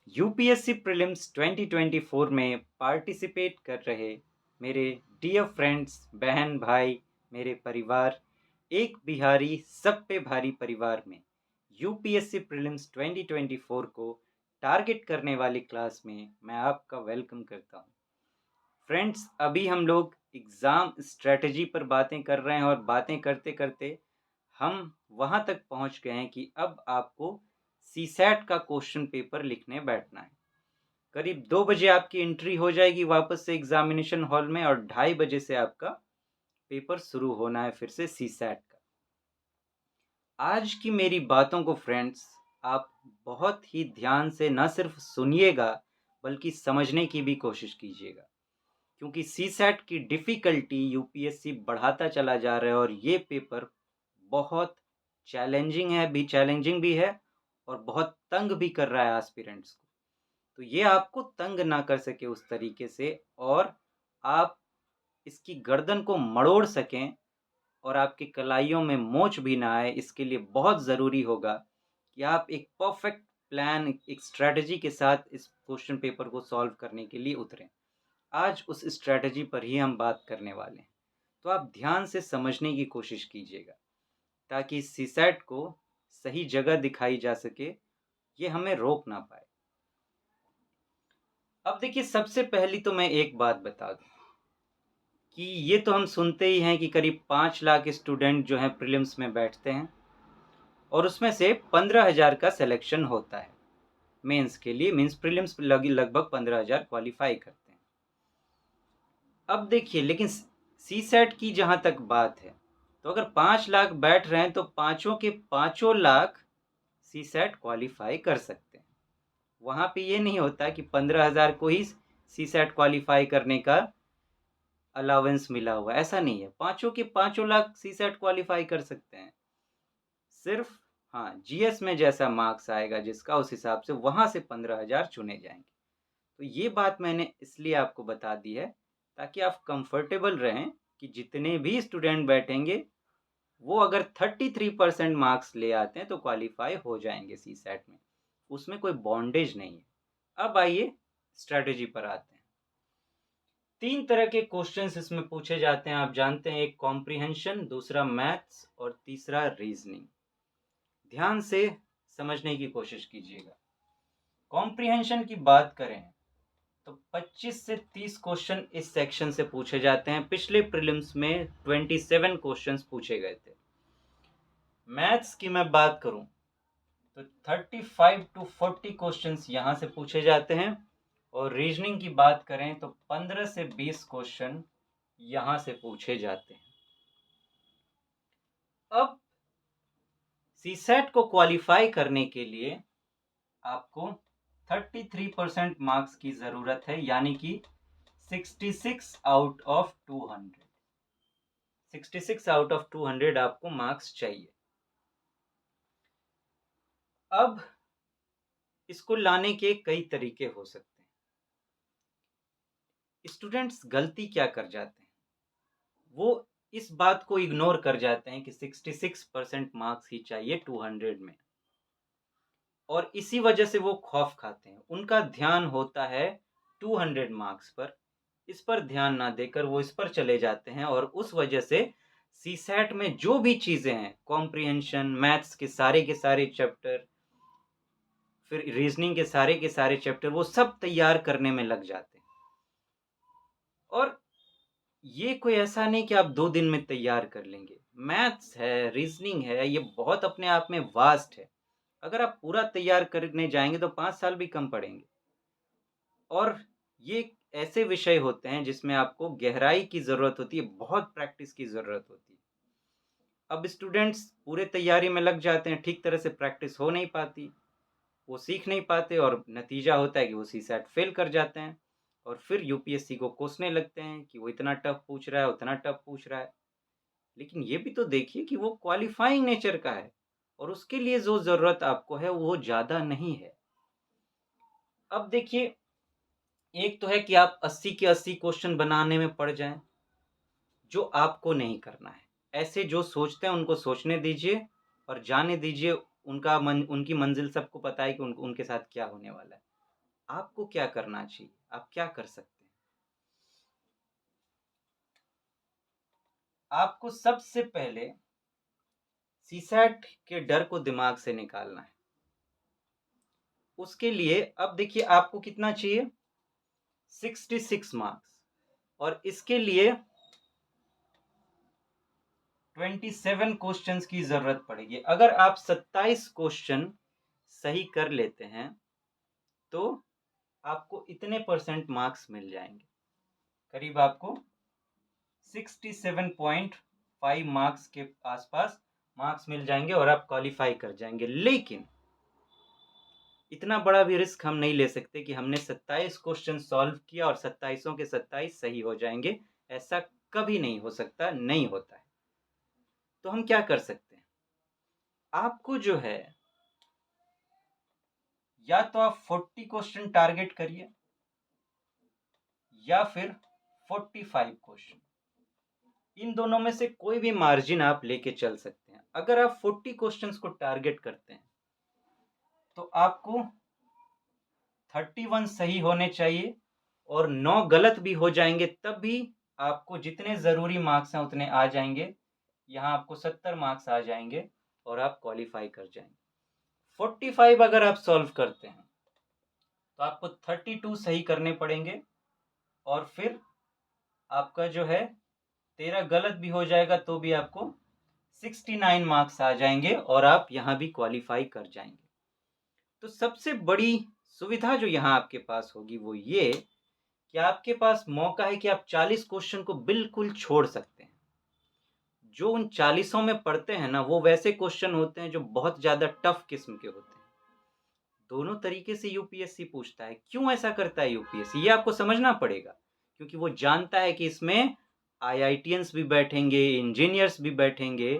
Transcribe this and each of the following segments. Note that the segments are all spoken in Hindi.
यूपीएससी प्रीलिम्स 2024 में पार्टिसिपेट कर रहे मेरे डियर फ्रेंड्स, बहन भाई, मेरे परिवार, एक बिहारी सब पे भारी परिवार में यूपीएससी प्रीलिम्स 2024 को टारगेट करने वाली क्लास में मैं आपका वेलकम करता हूं। फ्रेंड्स, अभी हम लोग एग्ज़ाम स्ट्रेटजी पर बातें कर रहे हैं और बातें करते करते हम वहां तक पहुंच गए हैं कि अब आपको सीसैट का क्वेश्चन पेपर लिखने बैठना है। करीब 2 बजे आपकी एंट्री हो जाएगी वापस से एग्जामिनेशन हॉल में और 2:30 बजे से आपका पेपर शुरू होना है फिर से सीसैट का। आज की मेरी बातों को फ्रेंड्स आप बहुत ही ध्यान से न सिर्फ सुनिएगा बल्कि समझने की भी कोशिश कीजिएगा, क्योंकि सीसैट की डिफ़िकल्टी यूपीएससी बढ़ाता चला जा रहा है और ये पेपर बहुत चैलेंजिंग भी है और बहुत तंग भी कर रहा है एस्पिरेंट्स को। तो ये आपको तंग ना कर सके उस तरीके से और आप इसकी गर्दन को मरोड़ सकें और आपकी कलाइयों में मोच भी ना आए, इसके लिए बहुत ज़रूरी होगा कि आप एक परफेक्ट प्लान, एक स्ट्रैटेजी के साथ इस क्वेश्चन पेपर को सॉल्व करने के लिए उतरें। आज उस स्ट्रैटेजी पर ही हम बात करने वाले हैं, तो आप ध्यान से समझने की कोशिश कीजिएगा ताकि सीसैट को सही जगह दिखाई जा सके, ये हमें रोक ना पाए। अब देखिए, सबसे पहली तो मैं एक बात बता दूं कि ये तो हम सुनते ही हैं कि करीब 5 लाख स्टूडेंट जो हैं प्रीलिम्स में बैठते हैं और उसमें से 15,000 का सिलेक्शन होता है मेंस के लिए। मींस प्रीलिम्स लगभग 15,000 क्वालिफाई करते हैं। अब देखिए, लेकिन सीसैट की जहाँ तक बात है, तो अगर 5 लाख बैठ रहे हैं तो पाँचों के पाँचों लाख सीसैट क्वालिफाई कर सकते हैं। वहाँ पे ये नहीं होता कि 15,000 को ही सीसैट क्वालिफाई करने का अलाउंस मिला हुआ, ऐसा नहीं है। पाँचों के पाँचों लाख सीसैट क्वालिफाई कर सकते हैं। सिर्फ हाँ, जीएस में जैसा मार्क्स आएगा जिसका, उस हिसाब से वहाँ से 15,000 चुने जाएंगे। तो ये बात मैंने इसलिए आपको बता दी है ताकि आप कंफर्टेबल रहें कि जितने भी स्टूडेंट बैठेंगे वो अगर 33% मार्क्स ले आते हैं तो क्वालिफाई हो जाएंगे सीसैट में। उसमें कोई बॉन्डेज नहीं है। अब आइए स्ट्रैटेजी पर आते हैं। 3 तरह के क्वेश्चंस इसमें पूछे जाते हैं, आप जानते हैं। एक कॉम्प्रिहेंशन, दूसरा मैथ्स और तीसरा रीजनिंग। ध्यान से समझने की कोशिश कीजिएगा। कॉम्प्रिहेंशन की बात करें तो 25 से 30 क्वेश्चन इस सेक्शन से पूछे जाते हैं। पिछले प्रीलिम्स में 27 क्वेश्चंस पूछे गए थे। मैथ्स की मैं बात करूं तो 35 टू 40 क्वेश्चंस यहाँ से पूछे जाते हैं और रीजनिंग की बात करें तो 15 से 20 क्वेश्चन यहाँ से पूछे जाते हैं। अब सीसैट को क्वालिफाई करने के लिए आपको 33% मार्क्स की ज़रूरत है, यानी कि 66 आउट ऑफ 200। 66 आउट ऑफ 200 आपको मार्क्स चाहिए। अब इसको लाने के कई तरीके हो सकते हैं। स्टूडेंट्स गलती क्या कर जाते हैं, वो इस बात को इग्नोर कर जाते हैं कि 66% मार्क्स ही चाहिए 200 में, और इसी वजह से वो खौफ खाते हैं। उनका ध्यान होता है 200 मार्क्स पर, इस पर ध्यान ना देकर वो इस पर चले जाते हैं और उस वजह से सीसैट में जो भी चीज़ें हैं, कॉम्प्रिहेंशन, मैथ्स के सारे चैप्टर, फिर रीजनिंग के सारे चैप्टर, वो सब तैयार करने में लग जाते हैं। और ये कोई ऐसा नहीं कि आप 2 दिन में तैयार कर लेंगे। मैथ्स है, रीजनिंग है, ये बहुत अपने आप में वास्ट है। अगर आप पूरा तैयार करने जाएंगे तो 5 साल भी कम पड़ेंगे। और ये ऐसे विषय होते हैं जिसमें आपको गहराई की ज़रूरत होती है, बहुत प्रैक्टिस की ज़रूरत होती है। अब स्टूडेंट्स पूरे तैयारी में लग जाते हैं, ठीक तरह से प्रैक्टिस हो नहीं पाती, वो सीख नहीं पाते और नतीजा होता है कि वो सीसैट फेल कर जाते हैं और फिर यूपीएससी को कोसने लगते हैं कि वो इतना टफ पूछ रहा है, उतना टफ पूछ रहा है। लेकिन ये भी तो देखिए कि वो क्वालिफाइंग नेचर का है और उसके लिए जो ज़रूरत आपको है वो ज़्यादा नहीं है। अब देखिए, एक तो है कि आप 80 के 80 क्वेश्चन बनाने में पड़ जाएं, जो आपको नहीं करना है। ऐसे जो सोचते हैं उनको सोचने दीजिए और जाने दीजिए, उनकी मंजिल सबको पता है कि उनके साथ क्या होने वाला है। आपको क्या करना चाहिए, आप क्या कर सकते हैं? आपको सबसे पहले सीसैट के डर को दिमाग से निकालना है। उसके लिए अब देखिए आपको कितना चाहिए, 66 मार्क्स, और इसके लिए 27 क्वेश्चंस की जरूरत पड़ेगी। अगर आप 27 क्वेश्चन सही कर लेते हैं तो आपको इतने परसेंट मार्क्स मिल जाएंगे, करीब आपको 67.5 मार्क्स के आसपास मार्क्स मिल जाएंगे और आप क्वालिफाई कर जाएंगे। लेकिन इतना बड़ा भी रिस्क हम नहीं ले सकते कि हमने 27 क्वेश्चन सॉल्व किया और 27 के 27 सही हो जाएंगे। ऐसा कभी नहीं हो सकता, नहीं होता है। तो हम क्या कर सकते हैं, आपको जो है या तो आप 40 क्वेश्चन टारगेट करिए या फिर 45 क्वेश्चन, इन दोनों में से कोई भी मार्जिन आप लेके चल सकते हैं। अगर आप 40 क्वेश्चंस को टारगेट करते हैं तो आपको 31 सही होने चाहिए और 9 गलत भी हो जाएंगे तब भी आपको जितने ज़रूरी मार्क्स हैं उतने आ जाएंगे। यहाँ आपको 70 मार्क्स आ जाएंगे और आप क्वालिफाई कर जाएंगे। 45 अगर आप सॉल्व करते हैं तो आपको 32 सही करने पड़ेंगे और फिर आपका जो है 13 गलत भी हो जाएगा तो भी आपको 69 मार्क्स आ जाएंगे और आप यहाँ भी क्वालिफाई कर जाएंगे। तो सबसे बड़ी सुविधा जो यहाँ आपके पास होगी वो ये कि आपके पास मौका है कि आप 40 क्वेश्चन को बिल्कुल छोड़ सकते हैं। जो उन 40 में पढ़ते हैं ना, वो वैसे क्वेश्चन होते हैं जो बहुत ज़्यादा टफ किस्म के होते हैं। दोनों तरीके से यूपीएससी पूछता है। क्यों ऐसा करता है यूपीएससी, ये आपको समझना पड़ेगा, क्योंकि वो जानता है कि इसमें आईआईटियंस भी बैठेंगे, इंजीनियर्स भी बैठेंगे,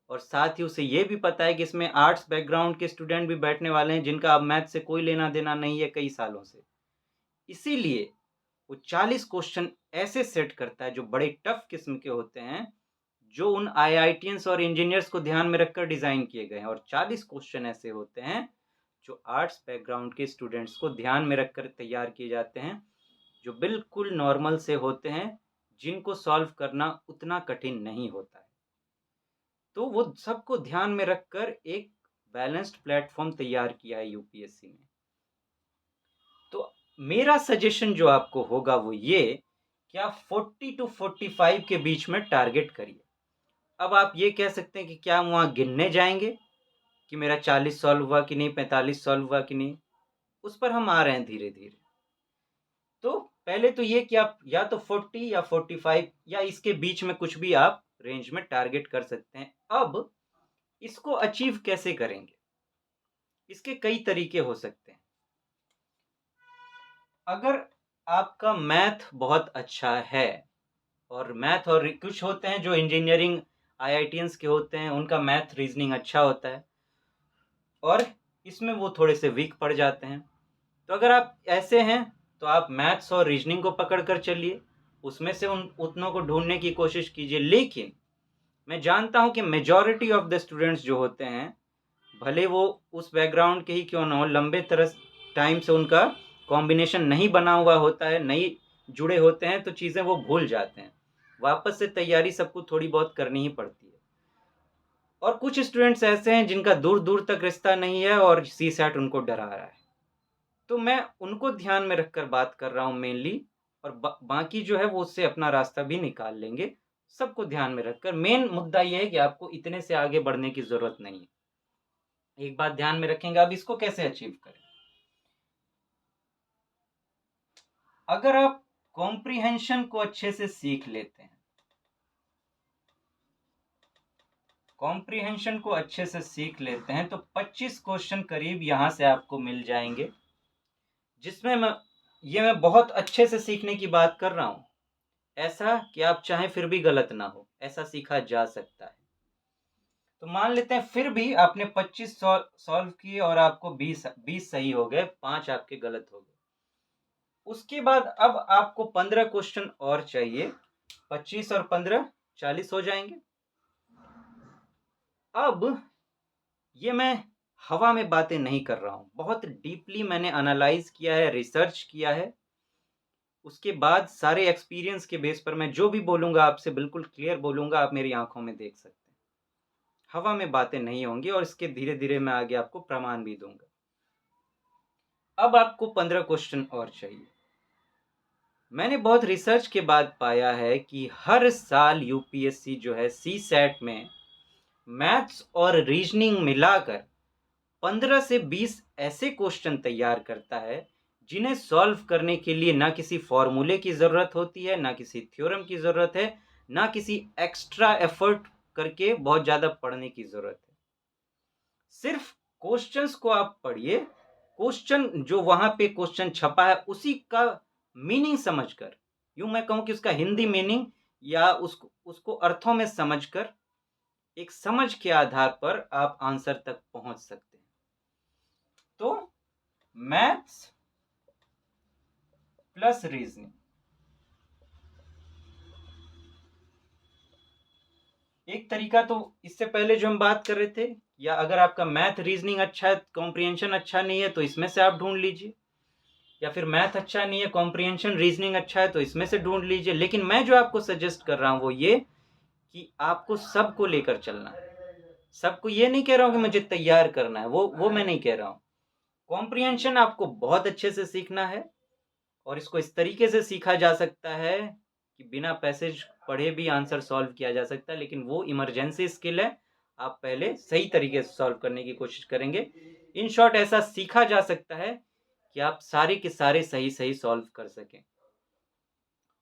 और साथ ही उसे ये भी पता है कि इसमें आर्ट्स बैकग्राउंड के स्टूडेंट भी बैठने वाले हैं जिनका अब मैथ से कोई लेना देना नहीं है कई सालों से। इसीलिए वो 40 क्वेश्चन ऐसे सेट करता है जो बड़े टफ किस्म के होते हैं, जो उन आईआईटियंस और इंजीनियर्स को ध्यान में रखकर डिजाइन किए गए हैं, और 40 क्वेश्चन ऐसे होते हैं जो आर्ट्स बैकग्राउंड के स्टूडेंट्स को ध्यान में रखकर तैयार किए जाते हैं, जो बिल्कुल नॉर्मल से होते हैं, जिनको सॉल्व करना उतना कठिन नहीं होता है। तो वो सबको ध्यान में रखकर एक बैलेंस्ड प्लेटफॉर्म तैयार किया है यूपीएससी ने। तो मेरा सजेशन जो आपको होगा वो ये कि आप 40 टू 45 के बीच में टारगेट करिए। अब आप ये कह सकते हैं कि क्या हम वहाँ गिनने जाएंगे कि मेरा 40 सॉल्व हुआ कि नहीं, 45 सॉल्व हुआ कि नहीं, उस पर हम आ रहे हैं धीरे धीरे। तो पहले तो ये कि आप या तो 40 या 45 या इसके बीच में कुछ भी आप रेंज में टारगेट कर सकते हैं। अब इसको अचीव कैसे करेंगे, इसके कई तरीके हो सकते हैं। अगर आपका मैथ बहुत अच्छा है, और मैथ और कुछ होते हैं जो इंजीनियरिंग आईआईटियंस के होते हैं, उनका मैथ रीजनिंग अच्छा होता है और इसमें वो थोड़े से वीक पड़ जाते हैं। तो अगर आप ऐसे हैं तो आप मैथ्स और रीजनिंग को पकड़ कर चलिए, उसमें से उन उतनों को ढूंढने की कोशिश कीजिए। लेकिन मैं जानता हूं कि मेजॉरिटी ऑफ द स्टूडेंट्स जो होते हैं, भले वो उस बैकग्राउंड के ही क्यों ना हो, लंबे तरह टाइम से उनका कॉम्बिनेशन नहीं बना हुआ होता है, नहीं जुड़े होते हैं, तो चीज़ें वो भूल जाते हैं। वापस से तैयारी सबको थोड़ी बहुत करनी ही पड़ती है। और कुछ स्टूडेंट्स ऐसे हैं जिनका दूर दूर तक रिश्ता नहीं है और सी सैट उनको डरा रहा है। तो मैं उनको ध्यान में रखकर बात कर रहा हूँ मेनली, और बाकी जो है वो उससे अपना रास्ता भी निकाल लेंगे। सबको ध्यान में रखकर मेन मुद्दा ये है कि आपको इतने से आगे बढ़ने की ज़रूरत नहीं है। एक बात ध्यान में रखेंगे, अब इसको कैसे अचीव करें। अगर आप कॉम्प्रिहेंशन को अच्छे से सीख लेते हैं, कॉम्प्रिहेंशन को अच्छे से सीख लेते हैं तो 25 क्वेश्चन करीब यहाँ से आपको मिल जाएंगे, जिसमें मैं बहुत अच्छे से सीखने की बात कर रहा हूँ। ऐसा कि आप चाहें फिर भी गलत ना हो, ऐसा सीखा जा सकता है। तो मान लेते हैं फिर भी आपने 25 सॉल्व किए और आपको 20 सही हो गए, 5 आपके गलत हो गए। उसके बाद अब आपको 15 क्वेश्चन और चाहिए, 25 और 15 40 हो जाएंगे। अब ये मैं हवा में बातें नहीं कर रहा हूँ। बहुत डीपली मैंने एनालाइज़ किया है, रिसर्च किया है। उसके बाद सारे एक्सपीरियंस के बेस पर मैं जो भी बोलूँगा आपसे बिल्कुल क्लियर बोलूँगा, आप मेरी आँखों में देख सकते हैं। हवा में बातें नहीं होंगी और इसके धीरे-धीरे मैं आगे आपको प्रमाण भी दूँगा। अब आपको 15 क्वेश्चन और चाहिए। मैंने बहुत रिसर्च के बाद पाया है कि हर साल यूपीएससी जो है सीसैट में मैथ्स और रीजनिंग मिलाकर 15 से 20 ऐसे क्वेश्चन तैयार करता है जिन्हें सॉल्व करने के लिए ना किसी फॉर्मूले की ज़रूरत होती है, ना किसी थ्योरम की ज़रूरत है, ना किसी एक्स्ट्रा एफर्ट करके बहुत ज़्यादा पढ़ने की ज़रूरत है। सिर्फ क्वेश्चंस को आप पढ़िए, क्वेश्चन जो वहाँ पे क्वेश्चन छपा है उसी का मीनिंग समझकर, यूँ मैं कहूँ कि उसका हिंदी मीनिंग या उसको उसको अर्थों में समझकर, एक समझ के आधार पर आप आंसर तक पहुँच सकते हैं। तो मैथ्स प्लस रीजनिंग, एक तरीका तो इससे पहले जो हम बात कर रहे थे, या अगर आपका मैथ रीजनिंग अच्छा है, कॉम्प्रिहेंशन अच्छा नहीं है तो इसमें से आप ढूंढ लीजिए, या फिर मैथ अच्छा नहीं है, कॉम्प्रिहेंशन रीजनिंग अच्छा है तो इसमें से ढूंढ लीजिए। लेकिन मैं जो आपको सजेस्ट कर रहा हूं वो ये कि आपको सबको लेकर चलना है। सबको ये नहीं कह रहा हूं कि मुझे तैयार करना है, वो मैं नहीं कह रहा हूं। कॉम्प्रिहेंशन आपको बहुत अच्छे से सीखना है और इसको इस तरीके से सीखा जा सकता है कि बिना पैसेज पढ़े भी आंसर सॉल्व किया जा सकता है, लेकिन वो इमरजेंसी स्किल है। आप पहले सही तरीके से सॉल्व करने की कोशिश करेंगे। इन शॉर्ट ऐसा सीखा जा सकता है कि आप सारे के सारे सही सॉल्व कर सकें।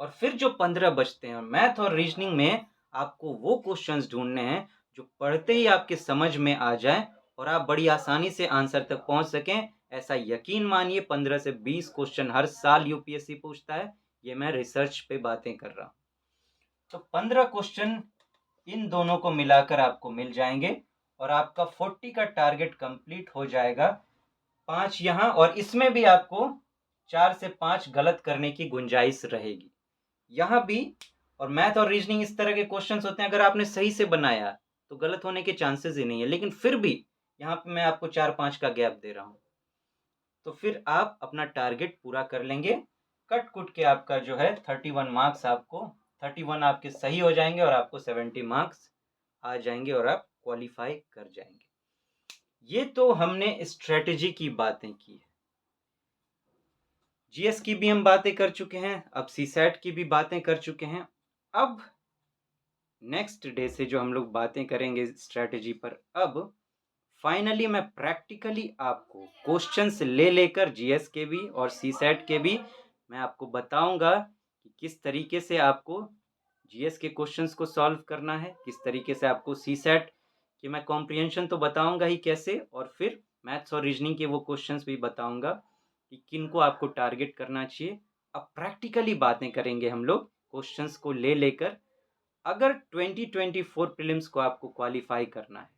और फिर जो 15 बचते हैं मैथ और रीजनिंग में, आपको वो क्वेश्चंस ढूंढने हैं जो पढ़ते ही आपके समझ में आ जाए और आप बड़ी आसानी से आंसर तक पहुंच सकें। ऐसा यकीन मानिए 15 से 20 क्वेश्चन हर साल यूपीएससी पूछता है। ये मैं रिसर्च पे बातें कर रहा हूँ। तो 15 क्वेश्चन इन दोनों को मिलाकर आपको मिल जाएंगे और आपका 40 का टारगेट कंप्लीट हो जाएगा। 5 यहाँ, और इसमें भी आपको 4 से 5 गलत करने की गुंजाइश रहेगी यहाँ भी। और मैथ और रीजनिंग इस तरह के क्वेश्चंस होते हैं, अगर आपने सही से बनाया तो गलत होने के चांसेस ही नहीं है, लेकिन फिर भी यहाँ पे मैं आपको 4-5 का गैप दे रहा हूँ, तो फिर आप अपना टारगेट पूरा कर लेंगे। कट कुट के आपका जो है 31 मार्क्स, आपको 31 आपके सही हो जाएंगे और आपको 70 मार्क्स आ जाएंगे और आप क्वालिफाई कर जाएंगे। ये तो हमने स्ट्रेटेजी की बातें की है। जीएस की भी हम बातें कर चुके हैं, अब सीसैट की भी बातें कर चुके हैं। अब नेक्स्ट डे से जो हम लोग बातें करेंगे स्ट्रेटेजी पर, अब फाइनली मैं प्रैक्टिकली आपको क्वेश्चंस ले लेकर जीएस के भी और सीसैट के भी मैं आपको बताऊंगा कि किस तरीके से आपको जीएस के क्वेश्चंस को सॉल्व करना है, किस तरीके से आपको सीसैट कि मैं कॉम्प्रिहेंशन तो बताऊंगा ही कैसे, और फिर मैथ्स और रीजनिंग के वो क्वेश्चंस भी बताऊंगा कि किन को आपको टारगेट करना चाहिए। अब प्रैक्टिकली बातें करेंगे हम लोग क्वेश्चंस को ले लेकर। अगर 2024 प्रीलिम्स को आपको क्वालिफाई करना है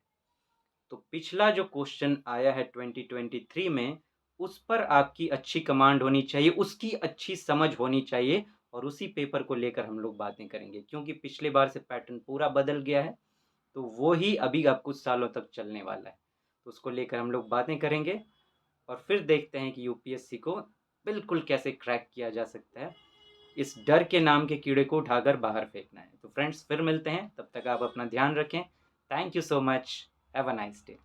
तो पिछला जो क्वेश्चन आया है 2023 में, उस पर आपकी अच्छी कमांड होनी चाहिए, उसकी अच्छी समझ होनी चाहिए, और उसी पेपर को लेकर हम लोग बातें करेंगे, क्योंकि पिछले बार से पैटर्न पूरा बदल गया है। तो वो ही अभी अब कुछ सालों तक चलने वाला है, तो उसको लेकर हम लोग बातें करेंगे और फिर देखते हैं कि यूपीएससी को बिल्कुल कैसे क्रैक किया जा सकता है। इस डर के नाम के कीड़े को उठाकर बाहर फेंकना है। तो फ्रेंड्स फिर मिलते हैं, तब तक आप अपना ध्यान रखें। Thank you so much, have a nice day.